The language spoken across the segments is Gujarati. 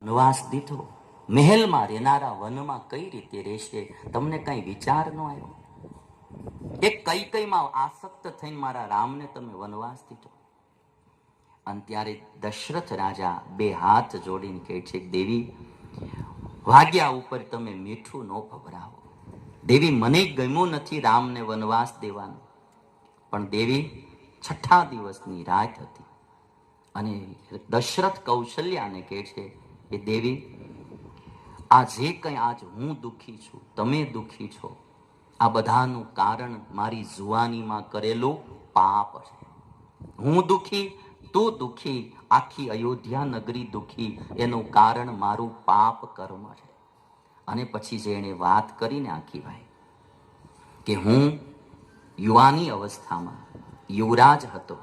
વનવાસ દીધો, મહેલમાં રહેનારા વનમાં કઈ રીતે રહેશે? તમને કઈ વિચાર ન આવ્યો? એક કઈ કઈમાં આસક્ત થઈને મારા રામને તમે વનવાસ દીધો. અને ત્યારે દશરથ રાજા બે હાથ જોડીને કહે છે, દેવી ભાગ્યા ઉપર તમે મીઠું ન ભભરાવો. દેવી મને ગમ્યું નથી રામને વનવાસ દેવાનું, પણ દેવી છઠ્ઠા દિવસની રાત હતી અને દશરથ કૌશલ્યાને કહે છે કે દેવી આ જે કંઈ આજ હું દુઃખી છું, તમે દુઃખી છો, આ બધાનું કારણ મારી જુવાનીમાં કરેલું પાપ છે. હું દુઃખી, તું દુઃખી, આખી અયોધ્યા નગરી દુઃખી, એનું કારણ મારું પાપ કર્મ છે. અને પછી જે એને વાત કરીને આખી ભાઈ કે હું યુવાની અવસ્થામાં યુવરાજ હતો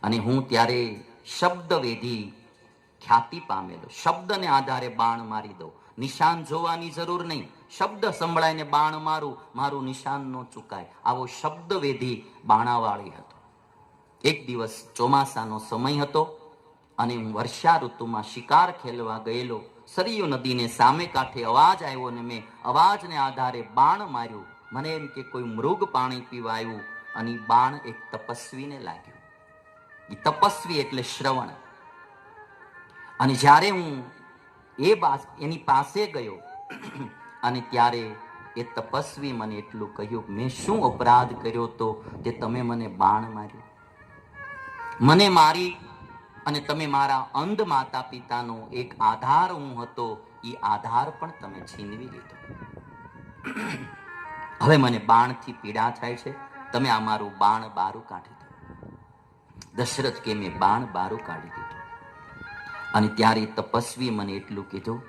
અને હું ત્યારે શબ્દવેધી ખ્યાતિ પામેલો, શબ્દને આધારે બાણ મારી દઉં, નિશાન જોવાની જરૂર નહીં, શબ્દ સંભળાઈને બાણ મારું, મારું નિશાન ન ચૂકાય, આવો શબ્દવેધી બાણાવાળી હતો. એક દિવસ ચોમાસાનો સમય હતો અને હું વર્ષા ઋતુમાં શિકાર ખેલવા ગયેલો, સરયુ નદીને સામે કાંઠે અવાજ આવ્યો ને મેં અવાજને આધારે બાણ માર્યું. મને એમ કે કોઈ મૃગ પાણી પીવા આવ્યું અને બાણ એક તપસ્વીને લાગ્યું. એ તપસ્વી એટલે શ્રવણ. અને જ્યારે હું એની પાસે ગયો અને ત્યારે એ તપસ્વી મને એટલું કહ્યું, મેં શું અપરાધ કર્યો તો તે તમે મને બાણ માર્યું? મને મારી અને તમે મારા અંધ માતા પિતાનો એક આધાર હું હતો, એ આધાર પણ તમે છીનવી લીધો. હવે મને બાણથી પીડા થાય છે, તમે આ મારું બાણ બારું કાઢી દો. દશરથ કે મેં બાણ બારું કાઢી દીધું. અને ત્યારે તપસ્વી મને એટલું કીધું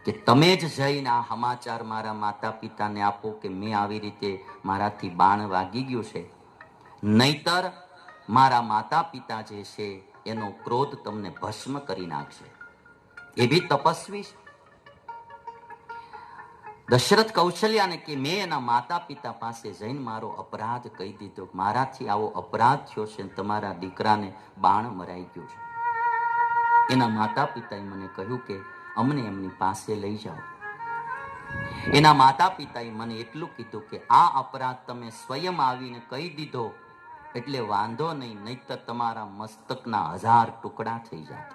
કે તમે જ જઈને આ સમાચાર મારા માતા પિતાને આપો કે મેં આવી રીતે મારાથી બાણ વાગી ગયું છે, નહીતર મારા માતા પિતા જે છે એનો ક્રોધ તમને ભસ્મ કરી નાખશે. એ બી તપસ્વી છે. દશરથ કૌશલ્યાને કે મેં એના માતા પિતા પાસે જઈને મારો અપરાધ કહી દીધો, મારાથી આવો અપરાધ થયો છે, તમારા દીકરાને બાણ મરાઈ ગયું છે. એના માતા પિતાએ મને કહ્યું કે અમને એમની પાસે લઈ જાઓ. એના માતા પિતાએ મને એટલું કીધું કે આ અપરાધ તમે સ્વયં આવીને કહી દીધો એટલે વાંધો નહીં, નહીતર તમારા મસ્તકના 1000 ટુકડા થઈ જાય.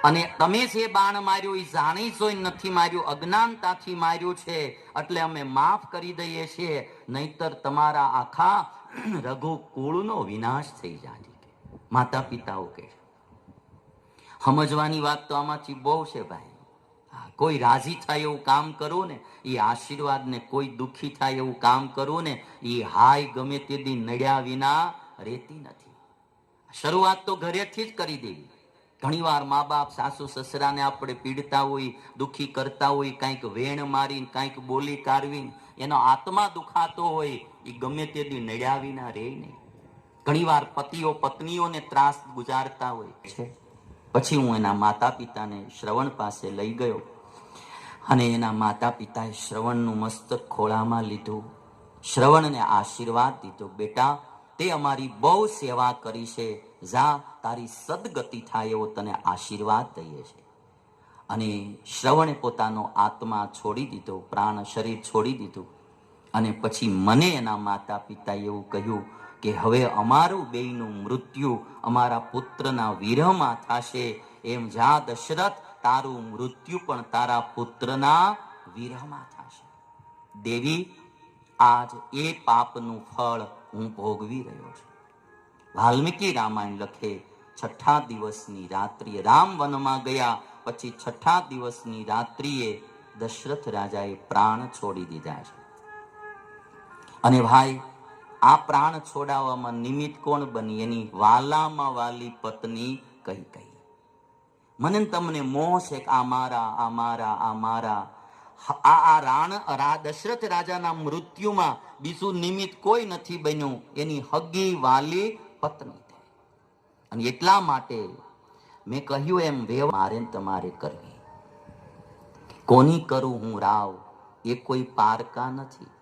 અને તમે જે બાણ માર્યું એ જાણી જોઈને નથી માર્યું, અજ્ઞાનતાથી માર્યું છે, એટલે અમે માફ કરી દઈએ છીએ, નહીતર તમારા આખા રઘુકુળનો વિનાશ થઈ જાય. માતા પિતાઓ કહે, સમજવાની વાત તો આમાંથી બહુ છે ભાઈ. કોઈ રાજી થાય એવું કામ કરવું ને એ આશીર્વાદ ને, કોઈ દુઃખી થાય એવું કામ કરવું ને એ હાય ગમે તે દી નડ્યા વિના રહેતી નથી. શરૂઆત તો ઘરેથી જ કરી દેવી. ઘણી વાર મા બાપ સાસુ સસરાને આપણે પીડતા હોય, દુઃખી કરતા હોય, કંઈક વેણ મારીને કંઈક બોલી કાઢવી, એનો આત્મા દુખાતો હોય, એ ગમે તે દી નડ્યા વિના રહે નહીં. ઘણી વાર પતિઓ પત્નીઓને ત્રાસ ગુજારતા હોય છે. પછી હું એના માતા પિતાને શ્રવણ પાસે લઈ ગયો અને એના માતા પિતાએ શ્રવણનું મસ્તક ખોળામાં લીધું, શ્રવણને આશીર્વાદ દીધો, બેટા તે અમારી બહુ સેવા કરી છે, જા તારી સદગતિ થાય એવો તને આશીર્વાદ દઈએ છે. અને શ્રવણે પોતાનો આત્મા છોડી દીધો, પ્રાણ શરીર છોડી દીધું. અને પછી મને એના માતા પિતાએ એવું કહ્યું કે હવે અમારું બેયનું મૃત્યુ અમારા પુત્રના વિરહમાં થશે, એમ જા દશરથ, તારું મૃત્યુ પણ તારા પુત્રના વિરહમાં થશે. દેવી આજ એ પાપનું ફળ હું ભોગવી રહ્યો છું. વાલ્મીકી રામાયણ લખે, છઠ્ઠા દિવસની રાત્રિએ રામ વનમાં ગયા પછી છઠ્ઠા દિવસની રાત્રિએ દશરથ રાજાએ પ્રાણ છોડી દીધા છે. અને ભાઈ આ પ્રાણ છોડાવવામાં નિમિત્ત કોણ બની? એની વાલામાં વાલી પત્ની કઈ કઈ. મને તમને મોહ છે કે આ મારા દશરથ રાજાના મૃત્યુમાં બીજું નિમિત્ત કોઈ નથી બન્યું, એની હગી વાલી પત્ની. અને એટલા માટે મેં કહ્યું એમ મારે તમારે કરવી. કોની કરું હું રાવ, એ કોઈ પારકા નથી.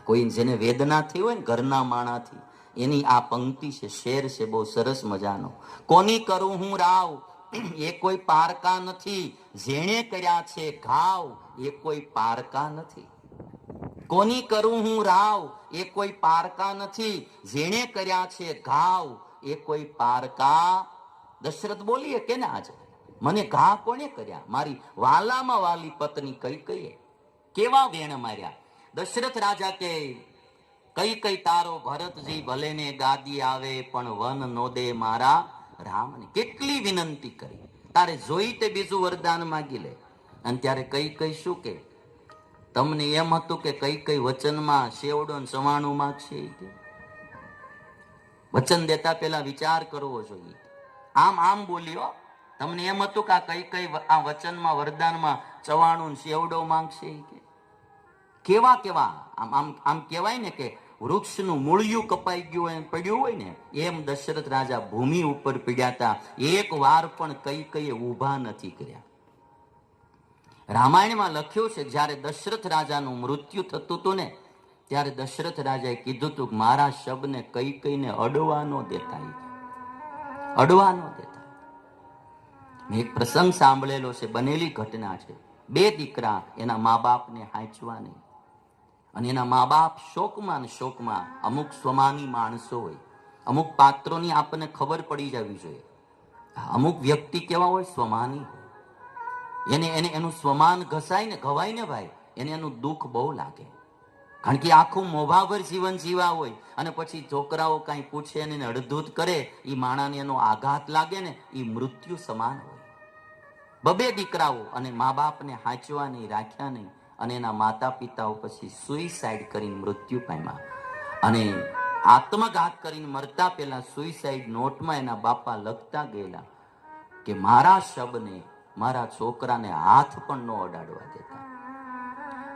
કોઈ જેને વેદના થઈ હોય ને ઘરના માણાથી, એની આ પંક્તિ છે, શેર છે બહુ સરસ મજાનો. કોની કરું હું રાવ, એ કોઈ પારકા નથી, જેણે કર્યા છે ઘાવ એ કોઈ પારકા નથી. કોની કરું હું રાવ એ કોઈ પારકા નથી, જેણે કર્યા છે ઘાવ એ કોઈ પારકા. દશરથ બોલીએ કે ના, આજે મને ઘા કોને કર્યા? મારી વાલામાં વાલી પત્ની કૈકેયીએ કેવા વેણ માર્યા. દશરથ રાજા કે કઈ તારો ભરતજી ભલે ને ગાદી આવે, પણ વન નો દે મારા રામને. કેટલી વિનંતી કરી, તારે જોઈ તે બીજું વરદાન માગી લે. અને ત્યારે કઈ શું કે, તમને એમ હતું કે કઈ વચનમાં શેવડો સવાણું માગશે? વચન દેતા પહેલા વિચાર કરવો જોઈએ. આમ બોલ્યો, તમને એમ હતું કે આ કઈ આ વચનમાં વરદાનમાં ચવાણું શેવડો માંગશે? કેવા આમ કહેવાય ને કે વૃક્ષનું મૂળિયું કપાઈ ગયું હોય પડ્યું હોય ને, એમ દશરથ રાજા ભૂમિ ઉપર પીડ્યા હતા. એક વાર પણ કઈ ઊભા નથી કર્યા. રામાયણમાં લખ્યું છે જ્યારે દશરથ રાજાનું મૃત્યુ થતું હતું ને, ત્યારે દશરથ રાજાએ કીધું હતું કે મારા શબને કઈને અડવા ન દેતા, અડવા ન દેતા. મેં એક પ્રસંગ સાંભળેલો છે, બનેલી ઘટના છે. બે દીકરા એના મા બાપને હાંચવા નહીં, અને એના મા બાપ શોકમાં ને શોકમાં. અમુક સ્વમાની માણસો હોય, અમુક પાત્રોની આપણને ખબર પડી જવી જોઈએ. અમુક વ્યક્તિ કેવા હોય, સ્વમાની હોય. એને એનું સ્વમાન ઘસાય ને ઘવાય ને ભાઈ, એને એનું દુઃખ બહુ લાગે. કારણ કે આખું મોભાભર જીવન જીવા હોય, અને પછી છોકરાઓ કઈ પૂછે ને અડધૂત કરે, એ માણાને એનો આઘાત લાગે ને, એ મૃત્યુ સમાન હોય. બબે દીકરાઓ, અને મા બાપને હાંચવા નહીં, રાખ્યા નહીં, અને એના માતા પિતાઓ પછી સુઈસાઇડ કરીને મૃત્યુ પામ્યા. અને આત્મઘાત કરીને મરતા પહેલા સુઈસાઇડ નોટમાં એના બાપા લખતા ગયેલા કે મારા શબને મારા છોકરાને હાથ પણ ન અડાડવા દેતા.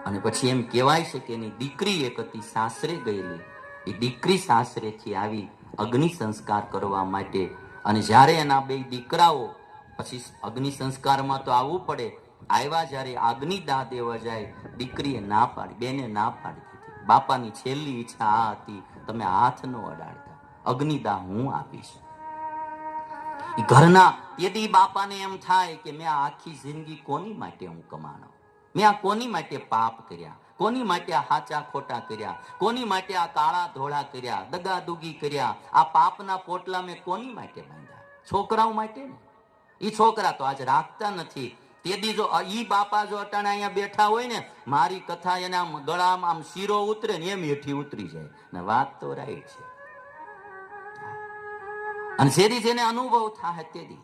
અને પછી એમ કહેવાય છે કે એની દીકરી એક હતી સાસરે ગયેલી, એ દીકરી સાસરેથી આવી અગ્નિ સંસ્કાર કરવા માટે. અને જ્યારે એના બે દીકરાઓ પછી અગ્નિ સંસ્કારમાં તો આવવું પડે, આવ્યા જ્યારે અગ્નિદાહ દેવા જાય, દીકરીએ ના પાડી, બેને ના પાડી દીધી. બાપાની છેલ્લી ઈચ્છા આ હતી, તમે હાથ ન અડાડતા, અગ્નિદાહ હું આપીશ. ઘરના યદી બાપાને એમ થાય કે મેં આખી જિંદગી કોની માટે હું કમાણો, મેં આ કોની માટે પાપ કર્યા, કોની માટે આ હાચા ખોટા કર્યા, કોની માટે આ કાળા ધોળા કર્યા, દગાદુગી કર્યા, આ પાપના પોટલા મેં કોની માટે બાંધ્યા? છોકરાઓ માટે ને. એ છોકરા તો આજે રાખતા નથી. તેથી જો ઈ બાપા જો અટાણે અહીંયા બેઠા હોય ને, મારી કથા એના ગળામાં આમ શીરો ઉતરે ને એમ હેઠી ઉતરી જાય. ને વાત તો રાઈટ છે. અને જેથી જેને અનુભવ થાય તેથી,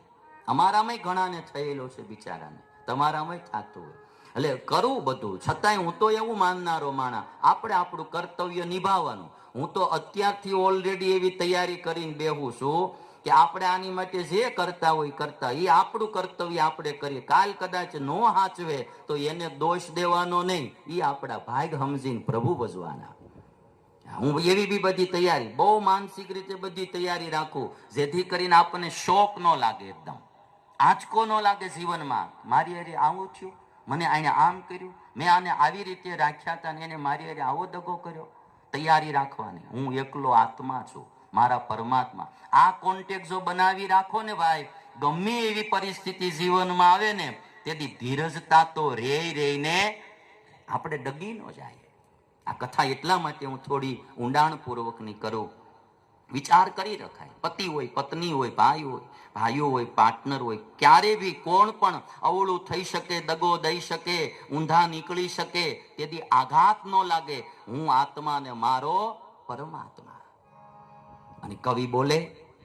અમારામાં ઘણાને થયેલો છે બિચારાને, તમારામાં થતું હોય. એટલે કરવું બધું, છતાંય હું તો એવું માનનારો માણા, આપણે આપણું કર્તવ્ય નિભાવવાનું. હું તો અત્યારથી ઓલરેડી એવી તૈયારી કરીને બેહું છું કે આપણે આની માટે જે કરતા હોય કરતા, એ આપણું કર્તવ્ય આપણે કરીએ. કાલ કદાચ નો હાચવે તો એને દોષ દેવાનો નહીં, એ આપણા ભાગ સમજીને પ્રભુ ભજવાના. હું એવી બી બધી તૈયારી, બહુ માનસિક રીતે બધી તૈયારી રાખું, જેથી કરીને આપણને શોક ન લાગે, એકદમ આંચકો ન લાગે જીવનમાં. મારી હારે આવું થયું, મને આને આમ કર્યું, મેં આને આવી રીતે રાખ્યા હતા ને એને મારી હારે આવો દગો કર્યો. તૈયારી રાખવાની, હું એકલો આત્મા છું, મારા પરમાત્મા. આ કોન્ટેક્ટ જો બનાવી રાખો ને ભાઈ, ગમે એવી પરિસ્થિતિ જીવનમાં આવે ને, તેથી ધીરજતા તો રહીને આપણે ડગી ન જાય. આ કથા એટલા માટે હું થોડી ઊંડાણપૂર્વકની કરું, વિચાર કરી રખાય. પતિ હોય, પત્ની હોય, ભાઈઓ હોય, પાર્ટનર હોય, ક્યારે બી કોણ પણ અવળું થઈ શકે, દગો દઈ શકે, ઊંધા નીકળી શકે. તેથી આઘાત ન લાગે. હું આત્મા ને મારો પરમાત્મા. અને કવિ બોલે,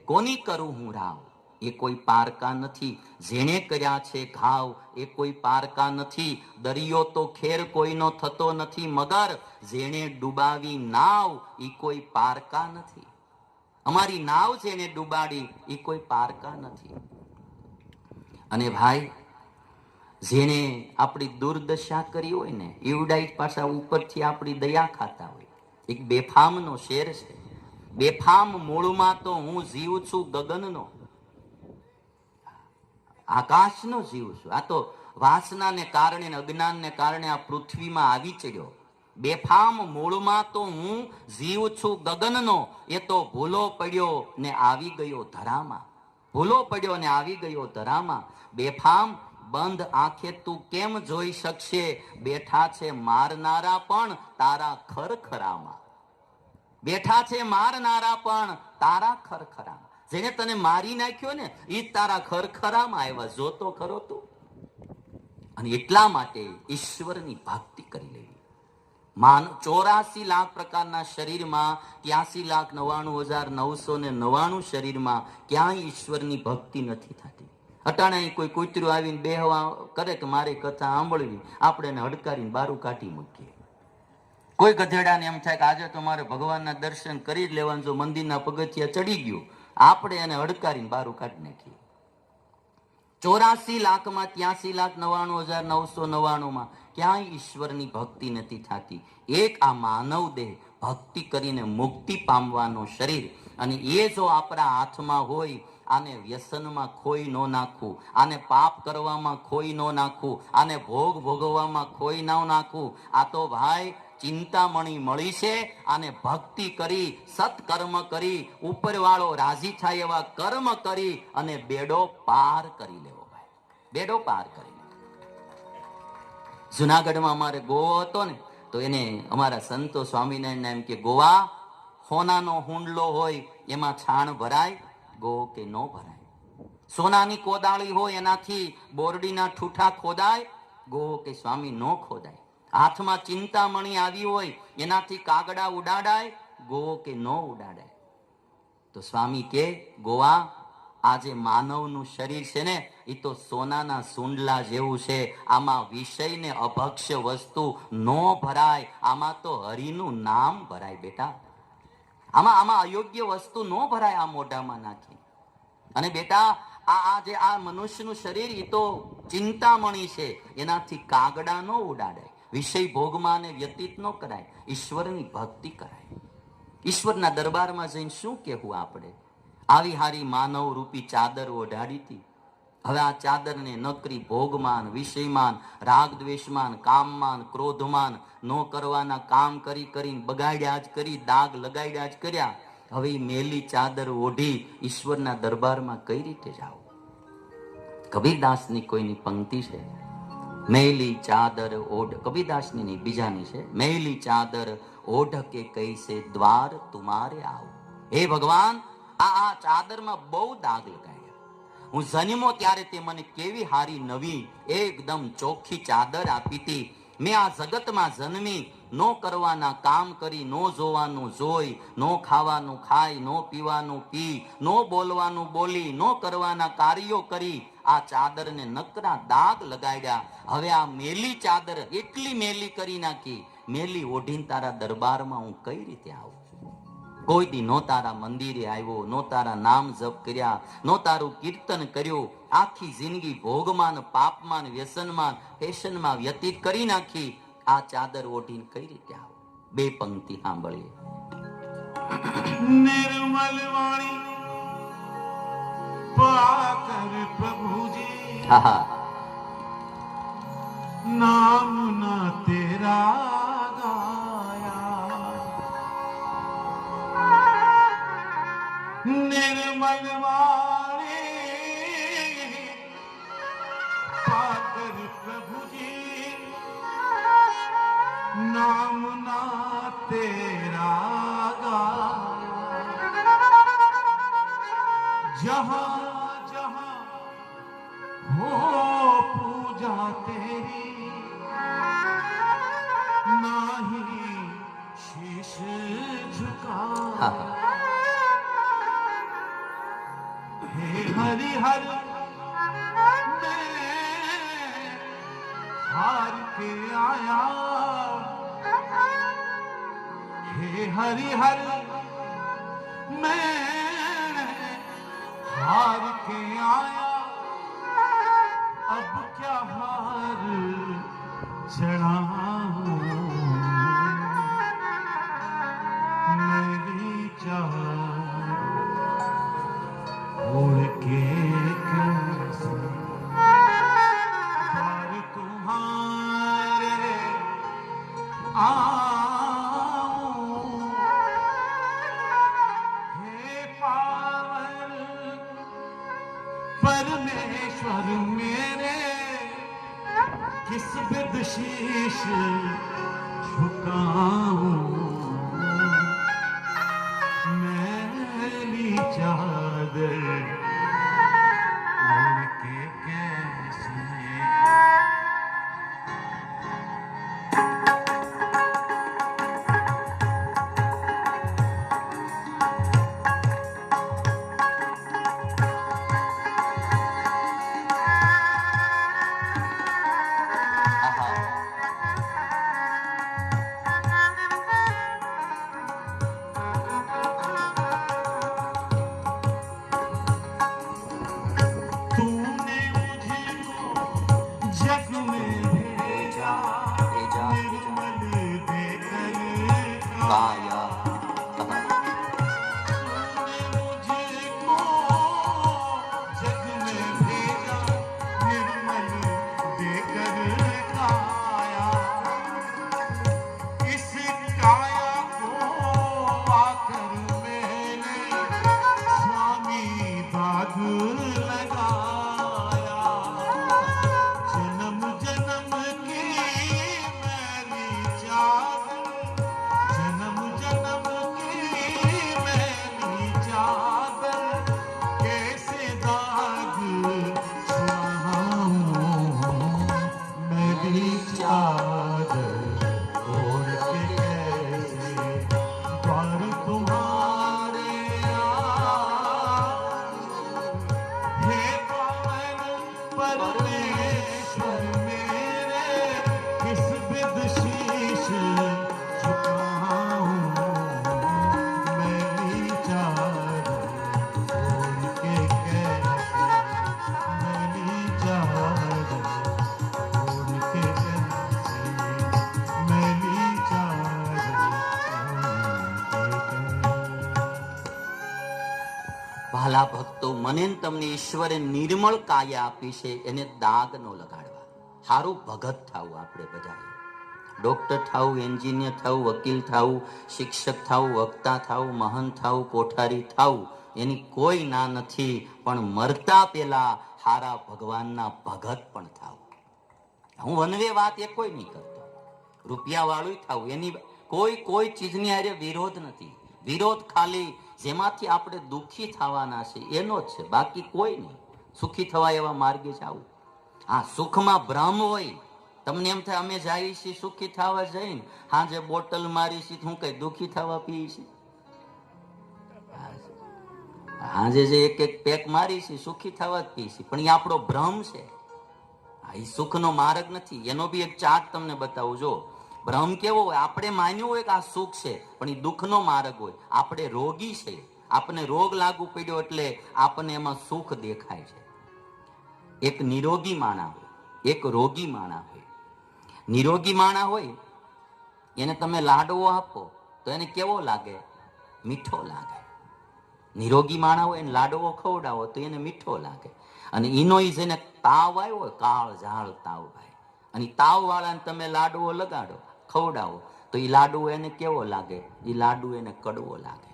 કોની કરું હું રાવ એ કોઈ પારકા નથી, જેણે કર્યા છે ઘાવ એ કોઈ પારકા નથી. દરિયો તો ખેર કોઈનો થતો નથી, મગર જેણે ડૂબાવી નાવ એ કોઈ પારકા નથી. અમારી નાવ જેને ડૂબાડી એ કોઈ પારકા નથી. અને ભાઈ, જેને આપણી દુર્દશા કરી હોય ને, એવડાઈ પાછા ઉપરથી આપણી દયા ખાતા હોય. એક બેફામનો શેર છે, બેફામ મૂળમાં તો હું જીવ છું ગગનનો, આકાશનો જીવ છું. આ તો વાસનાને કારણે, અજ્ઞાનને કારણે આ પૃથ્વીમાં આવી ચડ્યો. બેફામ મૂળમાં તો હું જીવ છું ગગનનો, એ તો ભૂલો પડ્યો ને આવી ગયો ધરામાં. ભૂલો પડ્યો ને આવી ગયો ધરામાં. બેફામ બંધ આંખે તું કેમ જોઈ શકશે, બેઠા છે મારનારા પણ તારા ખરખરામાં. બેઠા છે મારનારા પણ તારા ખરખરામાં. જેને તને મારી નાખ્યો ને એ તારા ખરખરામાં આવ્યા. જોતો ખરો તું. અને એટલા માટે ઈશ્વરની ભક્તિ કરી લેવી. 84 લાખ પ્રકારના શરીરમાં 83,99,999 શરીરમાં ક્યાંય ઈશ્વરની ભક્તિ નથી થતી. અટાણે કોઈ કૂતરું આવીને બેહવા કરે કે મારી કથા સાંભળવી, આપણે એને હડકારીને બારું કાઢી મૂકીએ. કોઈ ગધેડાને એમ થાય કે આજે તો મારે ભગવાનના દર્શન કરી જ લેવાનું, જો મંદિરના પગથિયા ચડી ગયું, આપણે એને હડકારીને બારું કાઢી નાખીએ. 84 લાખમાં 83,99,999 ક્યાંય ઈશ્વરની ભક્તિ નથી થતી. એક આ માનવ દેહ ભક્તિ કરીને મુક્તિ પામવાનું શરીર, અને એ જો આપણા હાથમાં હોય, આને વ્યસનમાં ખોઈ ન નાખવું, આને પાપ કરવામાં ખોઈ ન નાખવું, આને ભોગ ભોગવવામાં ખોઈ ન નાખવું. આ તો ભાઈ ચિંતામણી મળી છે. આને ભક્તિ કરી, સત્કર્મ કરી, ઉપરવાળો રાજી થાય એવા કર્મ કરી અને બેડો પાર કરી લેવો. ભાઈ બેડો પાર કરી લેવો. જુનાગઢમાં અમારે ગોવો હતો ને, તો એને અમારા સંતો સ્વામિનારાયણ એમ કે ગોવા સોનાનો હુંડલો હોય એમાં છાણ ભરાય, ગો કે ન ભરાય. સોનાની કોદાળી હોય એનાથી બોરડીના ઠૂઠા ખોદાય, ગો કે સ્વામી ન ખોદાય. હાથમાં ચિંતામણી આવી હોય એનાથી કાગડા ઉડાડાય, ગો કે ન ઉડાડાય. તો સ્વામી કે ગોવા આ જે માનવનું શરીર છે ને, એ તો સોનાના સુંડલા જેવું છે. આમાં વિષય ને અભક્ષ્ય વસ્તુ ન ભરાય, આમાં તો હરિનું નામ ભરાય. બેટા આમાં અયોગ્ય વસ્તુ ન ભરાય આ મોઢામાં નાખી. અને બેટા આ જે આ મનુષ્યનું શરીર એ તો ચિંતામણી છે, એનાથી કાગડા ન ઉડાડાય, વિષય ભોગમાં ને વ્યતીત ન કરાય, ઈશ્વરની ભક્તિ કરાય. ઈશ્વરના દરબારમાં જઈને શું કહેવું આપણે? આવી હારી માનવ રૂપી ચાદર ઓઢાડી હતી. હવે આ ચાદરને નકરી ભોગમાન, વિષયમાન, રાગ દ્વેષમાન, કામમાન, ક્રોધમાન ન કરવાના કામ કરી કરીને બગાડ્યા જ કરી, દાગ લગાડ્યા જ કર્યા. હવે મેલી ચાદર ઓઢી ઈશ્વરના દરબારમાં કઈ રીતે જાવ? કબીરદાસની કોઈની પંક્તિ છે, મેલી ચાદર ઓઢ, કબીરદાસની નહીં બીજાની છે. મેલી ચાદર ઓઢ કે કૈસે દ્વાર તુમારે આવ. હે ભગવાન, આ ચાદરમાં બહુ દાગ લગાડ્યા. હું જન્મો ત્યારે તે મને કેવી હારી નવી એકદમ ચોખ્ખી ચાદર આપી હતી. મેં આ જગતમાં જન્મી, નો કરવાના કામ કરી, નો જોવાનું જોઈ, નો ખાવાનું ખાઈ, નો પીવાનું પી, નો બોલવાનું બોલી, નો કરવાના કાર્યો કરી, આ ચાદરને નકરા દાગ લગાડ્યા. હવે આ મેલી ચાદર એટલી મેલી કરી નાખી, મેલી ઓઢીને તારા દરબારમાં હું કઈ રીતે આવું? કોઈ દી નો તારા મંદિરે આવ્યો, નો તારા નામ જપ કર્યા, નો તારું કીર્તન કર્યું, આખી જિંદગી ભોગમાન, પાપમાન, વ્યસનમાં, ફેશનમાં વ્યતીત કરી નાખી. આ ચાદર ઓઢીને કઈ રીતે આવો? બે પંક્તિ સાંભળીએ. નિર્મલ વાણી પાકર પ્રભુજી, હા, નામ ના તેરા ગાયા. નિર્મલ વાણી પાકર પ્રભુજી, नाम ना तेरा गाया. जहाँ जहाँ हो पूजा तेरी, नाही शीश झुका. हे हरि हर हार के आया. हे हरि हर मैं हार के आया. अब क्या हार चढ़ाऊं, मेरी चाह उड़ के कैसे द्वार तुम्हारे आऊं. हे पावन किस बिद शीश झुकाऊं मैली चादर ओढ़ के कैसे આહા. तूने मुझको जग में भेजा भेजा, निर्मल देकर કાયા. આહા. मुझको जग में भेजा निर्मल देकर काया इस काया को आकर मैंने स्वामी दाग लगाया जन्म जन्म की मैली चादर जन्म जन्म की मैली चादर कैसे दाग छुड़ाऊं मैली चादर ओढ़ के कैसे द्वार तुम्हारे हे पावन परमेश्वर मेरे किस बिद शीश झुकाऊं मैली चादर ओढ़ के कैसे मैली चादर ओढ़ के कैसे मैली चादर ओढ़ के कैसे ભાલા ભક્તો, મને ને તમને ઈશ્વરે નિર્મળ કાયા આપી છે, એને દાગ ન લગાડવા. સારું ભગત થાવું આપણે બધા. ડોક્ટર થાવું, એન્જિનિયર થાવું, વકીલ થાવું, શિક્ષક થાવું, વક્તા થાવું, મહંત થાવું, કોઠારી થાવું, એની કોઈ ના નથી. પણ મરતા પેલા હારા ભગવાનના ભગત પણ થાવું. હું વનવે વાત એ કોઈ નહીં કરતો. રૂપિયા વાળું થાવું, એની કોઈ ચીજની હારે વિરોધ નથી. વિરોધ ખાલી જેમાંથી આપણે દુઃખી થવાના છે એનો જ છે, બાકી કોઈ નહીં. સુખી થવા એવા માર્ગે જાવું. હા, સુખમાં ભ્રમ હોય. તમને એમ થાય અમે જઈએ છીએ સુખી થવા જઈને હાજે બોટલ મારી છે, હું કઈ દુઃખી થવા પી છે? હાજે જે એક એક પેક મારી છે સુખી થવા જ પી છે, પણ એ આપણો ભ્રમ છે. એ સુખનો માર્ગ નથી. એનો બી એક ચાર્ટ તમને બતાવું. જો ભ્રમ કેવો હોય, આપણે માન્યું હોય કે આ સુખ છે, પણ એ દુઃખનો માર્ગ હોય. આપણે રોગી છે, આપણને રોગ લાગુ પડ્યો એટલે આપણને એમાં સુખ દેખાય છે. એક નિરોગી માણા હોય, એક રોગી માણા હોય. નિરોગી માણા હોય એને તમે લાડવો આપો તો એને કેવો લાગે? મીઠો લાગે. નિરોગી માણા હોય એને લાડવો ખવડાવો તો એને મીઠો લાગે. અને એનો જેને તાવ આવ્યો હોય, કાળ ઝાળ તાવ ભાઈ, અને તાવ વાળાને તમે લાડવો લગાડો, ખવડાવો તો એ લાડુ એને કેવો લાગે? એ લાડુ એને કડવો લાગે.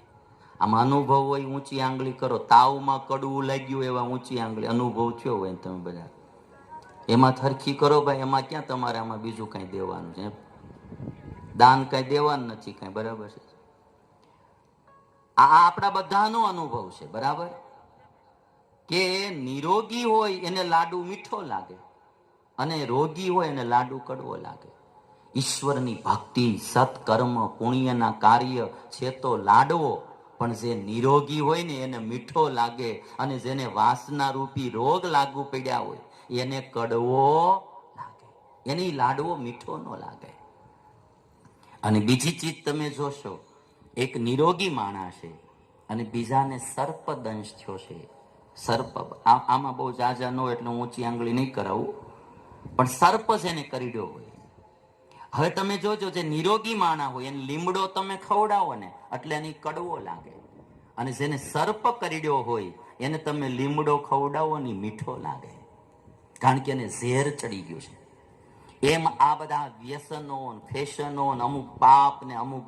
આમાં અનુભવ હોય, ઊંચી આંગળી કરો. તાવમાં કડવું લાગ્યું એવા ઊંચી આંગળી અનુભવ થયો હોય તમે બધા એમાં થરખી કરો ભાઈ. એમાં ક્યાં તમારે આમાં બીજું કઈ દેવાનું છે? દાન કઈ દેવાનું નથી કઈ, બરાબર છે? આ આપણા બધાનો અનુભવ છે, બરાબર? કે નિરોગી હોય એને લાડુ મીઠો લાગે અને રોગી હોય એને લાડુ કડવો લાગે. ઈશ્વરની ભક્તિ, સત્કર્મ, પુણ્યના કાર્ય છે તો લાડવો, પણ જે નિરોગી હોય ને એને મીઠો લાગે, અને જેને વાસના રૂપી રોગ લાગુ પડ્યા હોય એને કડવો લાગે. એને લાડવો મીઠો ન લાગે. અને બીજી ચીજ તમે જોશો, એક નિરોગી માણસ છે અને બીજાને સર્પ દંશ થયો છે. સર્પ આમાં બહુ જાજા ન હોય એટલે ઊંચી આંગળી નહીં કરાવું, પણ સર્પ જેને કરડ્યો હોય. હવે તમે જોજો, જે નિરોગી માણા હોય એને લીમડો તમે ખવડાવો ને એટલે એને કડવો લાગે, અને જેને સર્પ કરડ્યો હોય એને તમે લીમડો ખવડાવો ને મીઠો લાગે, કારણ કે એને ઝેર ચડી ગયું છે. એમ આ બધા વ્યસનો, ફેશનો, અમુક પાપ ને અમુક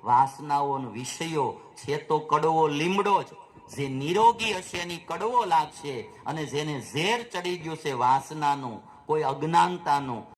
વાસનાઓ વિષયો છે તો કડવો લીમડો જ. જે નિરોગી હશે એની કડવો લાગશે, અને જેને ઝેર ચડી ગયું છે વાસનાનું, કોઈ અજ્ઞાનતાનું,